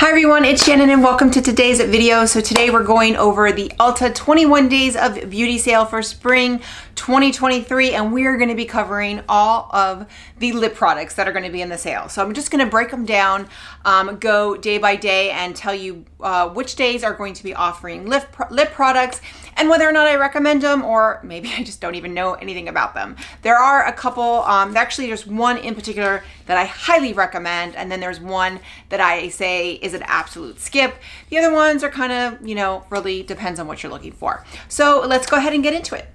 Hi everyone, it's Shannon and welcome to today's video. So today we're going over the Ulta 21 days of beauty sale for spring 2023, and we are going to be covering all of the lip products that are going to be in the sale. So I'm just going to break them down, go day by day and tell you which days are going to be offering lip products and whether or not I recommend them, or maybe I just don't even know anything about them. There are a couple, actually there's one in particular that I highly recommend, and then there's one that I say is an absolute skip. The other ones are kind of, really depends on what you're looking for. So let's go ahead and get into it.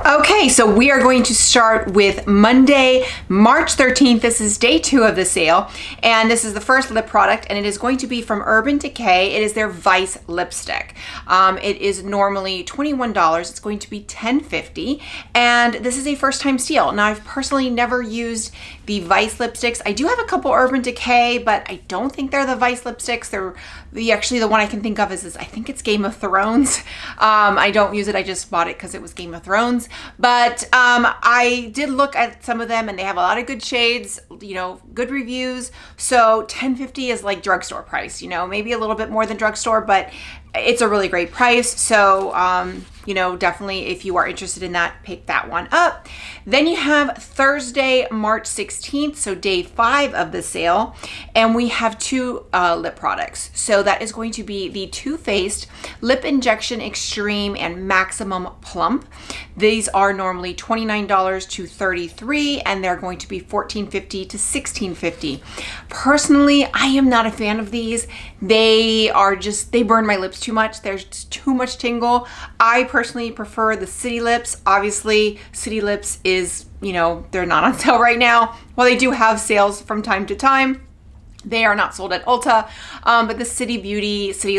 Okay, so we are going to start with Monday, March 13th. This is day 2 of the sale, and this is the first lip product, and it is going to be from Urban Decay. It is their Vice lipstick. It is normally $21. It's going to be $10.50, and this is a first-time steal. Now, I've personally never used the Vice lipsticks. I do have a couple Urban Decay, but I don't think they're the Vice lipsticks. They're actually the one I can think of is I think it's Game of Thrones. I don't use it. I just bought it because it was Game of Thrones. But I did look at some of them, and they have a lot of good shades, good reviews. So $10.50 is like drugstore price, maybe a little bit more than drugstore, but it's a really great price. So, definitely if you are interested in that, pick that one up. Then you have Thursday, March 16th, so day 5 of the sale, and we have 2 lip products. So that is going to be the Too Faced Lip Injection Extreme and Maximum Plump. These are normally $29 to $33, and they're going to be $14.50 to $16.50. Personally, I am not a fan of these. They burn my lips too much. There's too much tingle. I personally prefer the City Lips. Obviously, City Lips is, they're not on sale right now. While they do have sales from time to time, they are not sold at Ulta, but the City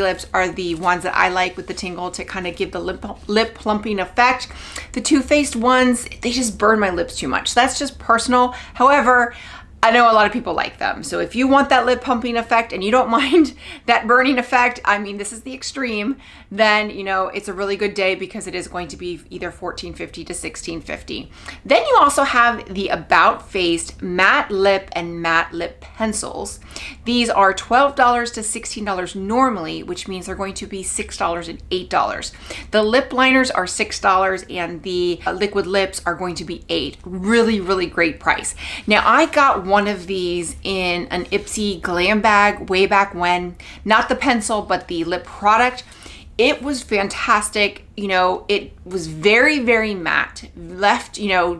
Lips are the ones that I like with the tingle to kind of give the lip plumping effect. The Too Faced ones, they just burn my lips too much. That's just personal. However, I know a lot of people like them. So if you want that lip pumping effect and you don't mind that burning effect, this is the extreme, then, it's a really good day because it is going to be either $14.50 to $16.50. Then you also have the About Face Matte Lip and Matte Lip Pencils. These are $12 to $16 normally, which means they're going to be $6 and $8. The lip liners are $6 and the liquid lips are going to be $8. Really, really great price. Now, I got one of these in an Ipsy glam bag way back when, not the pencil, but the lip product. It was fantastic. It was very, very matte, left,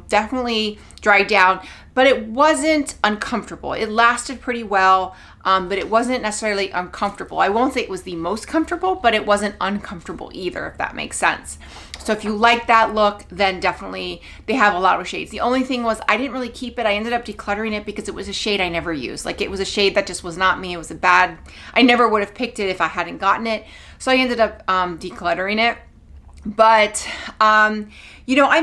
definitely dried down, but it wasn't uncomfortable. It lasted pretty well, but it wasn't necessarily uncomfortable. I won't say it was the most comfortable, but it wasn't uncomfortable either, if that makes sense. So if you like that look, then definitely they have a lot of shades. The only thing was I didn't really keep it. I ended up decluttering it because it was a shade I never used. Like, it was a shade that just was not me. It was I never would have picked it if I hadn't gotten it. So I ended up decluttering it. But, I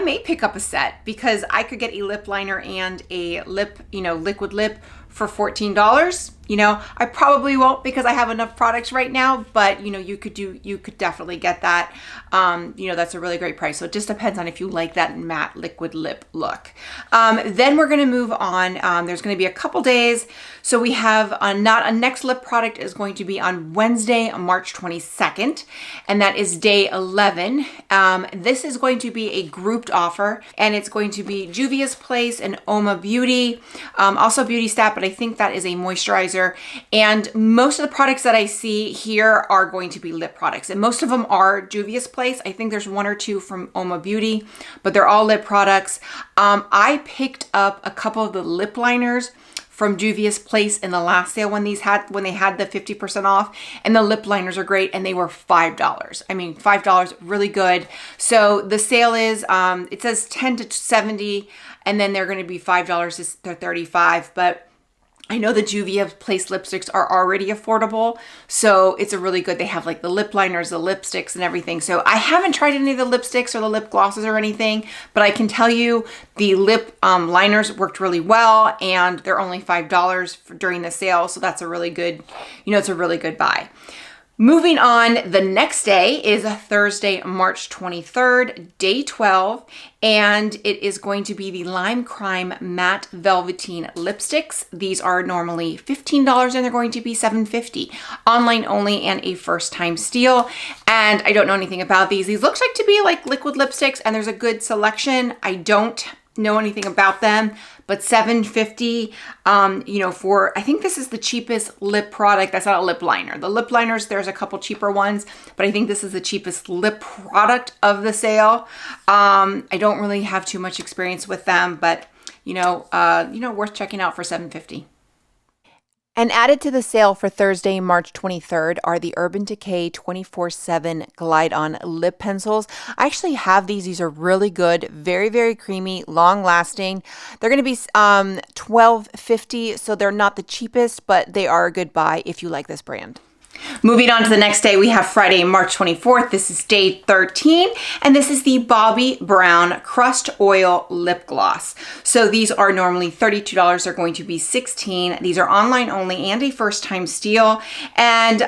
may pick up a set because I could get a lip liner and a lip, liquid lip for $14. I probably won't because I have enough products right now, but you could definitely get that. That's a really great price. So it just depends on if you like that matte liquid lip look. Then we're going to move on. There's going to be a couple days. So we have a next lip product is going to be on Wednesday, March 22nd, and that is day 11. This is going to be a grouped offer, and it's going to be Juvia's Place and UOMA Beauty, also Beauty Stat, but I think that is a moisturizer. And most of the products that I see here are going to be lip products, and most of them are Juvia's Place. I think there's 1 or 2 from UOMA Beauty, but they're all lip products. I picked up a couple of the lip liners from Juvia's Place in the last sale when they had the 50% off, and the lip liners are great, and they were $5. $5, really good. So the sale is, it says 10 to 70, and then they're going to be $5 to $35, but I know the Juvia Place lipsticks are already affordable, so it's a really good, they have like the lip liners, the lipsticks and everything. So I haven't tried any of the lipsticks or the lip glosses or anything, but I can tell you the lip liners worked really well, and they're only $5 during the sale. So that's a really good, it's a really good buy. Moving on, the next day is Thursday, March 23rd, day 12, and it is going to be the Lime Crime Matte Velveteen Lipsticks. These are normally $15 and they're going to be $7.50. Online only and a first time steal. And I don't know anything about these. These looks like to be like liquid lipsticks and there's a good selection. I don't know anything about them, but $7.50, you know, for, I think this is the cheapest lip product. That's not a lip liner. The lip liners, there's a couple cheaper ones, but I think this is the cheapest lip product of the sale. I don't really have too much experience with them, but you know, worth checking out for $7.50. And added to the sale for Thursday, March 23rd are the Urban Decay 24/7 Glide On Lip Pencils. I actually have these. These are really good, very, very creamy, long lasting. They're going to be $12.50, so they're not the cheapest, but they are a good buy if you like this brand. Moving on to the next day, we have Friday, March 24th. This is day 13, and this is the Bobbi Brown Crushed Oil Lip Gloss. So these are normally $32. They're going to be $16. These are online only and a first-time steal, and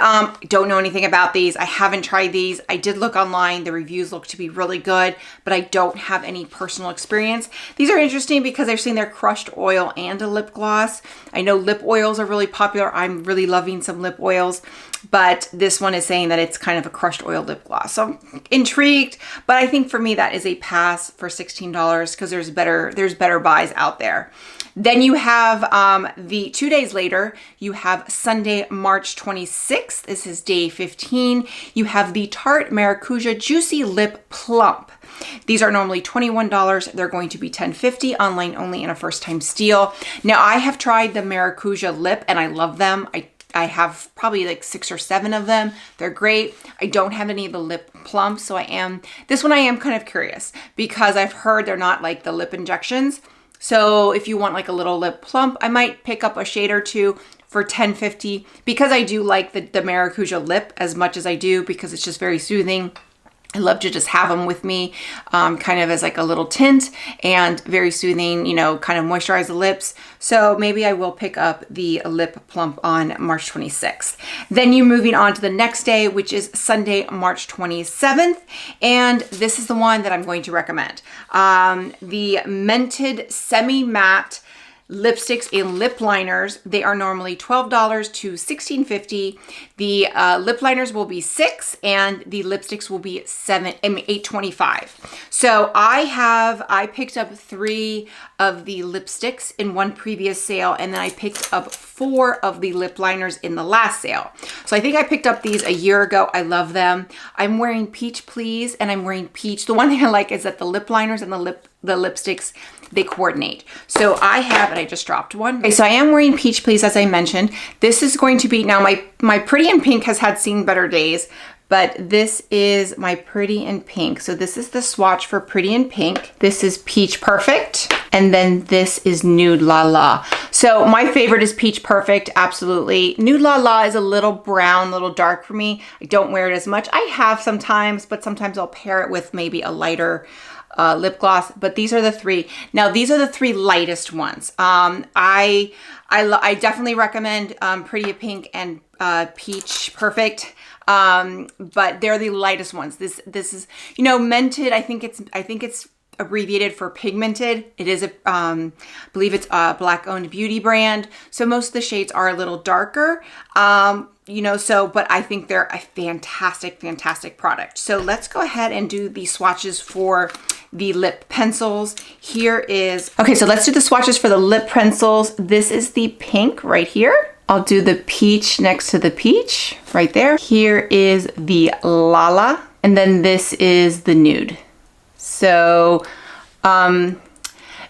don't know anything about these. I haven't tried these. I did look online. The reviews look to be really good, but I don't have any personal experience. These are interesting because I've seen their crushed oil and a lip gloss. I know lip oils are really popular. I'm really loving some lip oils, but this one is saying that it's kind of a crushed oil lip gloss. So I'm intrigued, but I think for me that is a pass for $16 because there's better buys out there. Then you have the 2 days later, you have Sunday, March 26th. This is day 15. You have the Tarte Maracuja Juicy Lip Plump. These are normally $21. They're going to be $10.50, online only and a first time steal. Now I have tried the Maracuja lip and I love them. I have probably like 6 or 7 of them. They're great. I don't have any of the lip plumps, so this one I am kind of curious because I've heard they're not like the lip injections. So if you want like a little lip plump, I might pick up a shade or two for $10.50 because I do like the Maracuja lip as much as I do because it's just very soothing. I love to just have them with me kind of as like a little tint and very soothing, you know, kind of moisturize the lips. So maybe I will pick up the lip plump on March 26th. Then you're moving on to the next day, which is Sunday, March 27th. And this is the one that I'm going to recommend. The Mented Semi-Matte lipsticks and lip liners. They are normally $12 to $16.50. The lip liners will be $6 and the lipsticks will be $8.25. So I picked up 3 of the lipsticks in one previous sale, and then I picked up 4 of the lip liners in the last sale. So I think I picked up these a year ago. I love them. I'm wearing Peach Please and I'm wearing Peach. The one thing I like is that the lip liners and the lipsticks, they coordinate. So I have, and I just dropped one. Okay, so I am wearing Peach Please, as I mentioned. This is going to be, now my Pretty in Pink has had seen better days, but this is my Pretty in Pink. So this is the swatch for Pretty in Pink. This is Peach Perfect, and then this is Nude La La. So my favorite is Peach Perfect, absolutely. Nude La La is a little brown, a little dark for me. I don't wear it as much. I have sometimes, but sometimes I'll pair it with maybe a lighter lip gloss, but these are the 3. Now these are the 3 lightest ones. I definitely recommend Pretty in Pink and Peach Perfect, but they're the lightest ones. This is, you know, Mented. I think it's abbreviated for pigmented. It is I believe it's a Black-owned beauty brand, so most of the shades are a little darker. You know, but I think they're a fantastic product. So let's go ahead and do the swatches for the lip pencils. Okay, so let's do the swatches for the lip pencils. This is the pink right here. I'll do the peach next to the peach right there. Here is the Lala, and then this is the nude. So the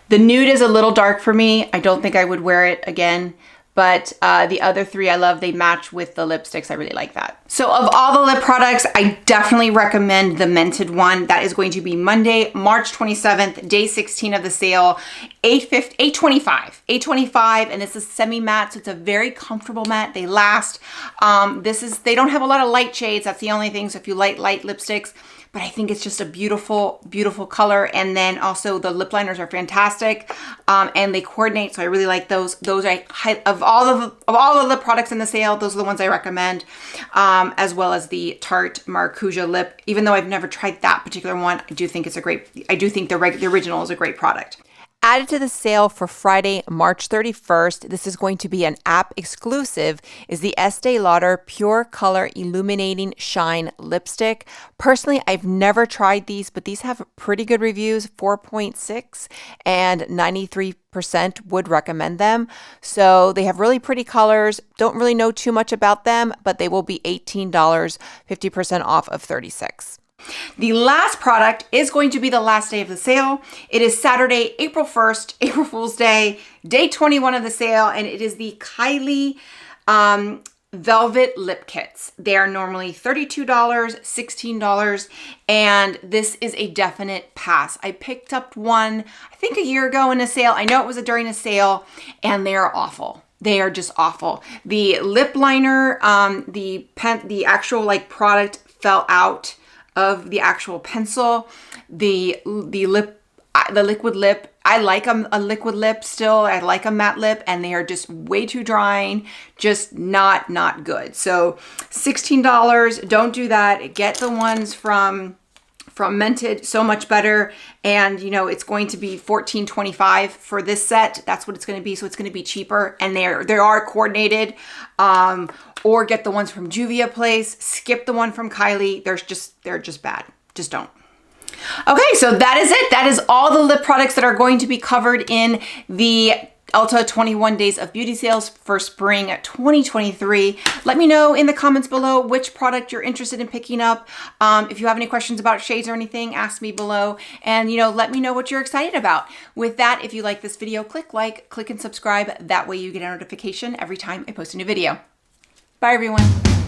nude is a little dark for me. I don't think I would wear it again. But the other 3 I love, they match with the lipsticks. I really like that. So of all the lip products, I definitely recommend the Mented one. That is going to be Monday, March 27th, day 16 of the sale, $8.25, and this is semi-matte, so it's a very comfortable matte. They last. They don't have a lot of light shades. That's the only thing. So if you like light lipsticks, but I think it's just a beautiful, beautiful color. And then also the lip liners are fantastic, and they coordinate. So I really like those. Those of all of the products in the sale, those are the ones I recommend, as well as the Tarte Maracuja lip. Even though I've never tried that particular one, I do think it's a great. I do think the original is a great product. Added to the sale for Friday, March 31st, this is going to be an app exclusive, is the Estee Lauder Pure Color Illuminating Shine Lipstick. Personally, I've never tried these, but these have pretty good reviews, 4.6, and 93% would recommend them. So they have really pretty colors. Don't really know too much about them, but they will be $18, 50% off of $36. The last product is going to be the last day of the sale. It is Saturday, April 1st, April Fool's Day, day 21 of the sale, and it is the Kylie Velvet Lip Kits. They are normally $32, $16, and this is a definite pass. I picked up one, I think a year ago in a sale. I know it was during a sale, and they are awful. They are just awful. The lip liner, the actual like product fell out of the actual pencil. The liquid lip, I like a liquid lip still. I like a matte lip, and they are just way too drying, just not good. So $16, don't do that. Get the ones from Mented, so much better. And you know, it's going to be $14.25 for this set. That's what it's going to be. So it's going to be cheaper, and they are coordinated. Or get the ones from Juvia place. Skip the one from Kylie. They're just bad. Just don't. Okay, so that is it. That is all the lip products that are going to be covered in the Ulta 21 Days of Beauty Sales for Spring 2023. Let me know in the comments below which product you're interested in picking up. If you have any questions about shades or anything, ask me below. And, you know, let me know what you're excited about. With that, if you like this video, click like, click and subscribe. That way you get a notification every time I post a new video. Bye, everyone.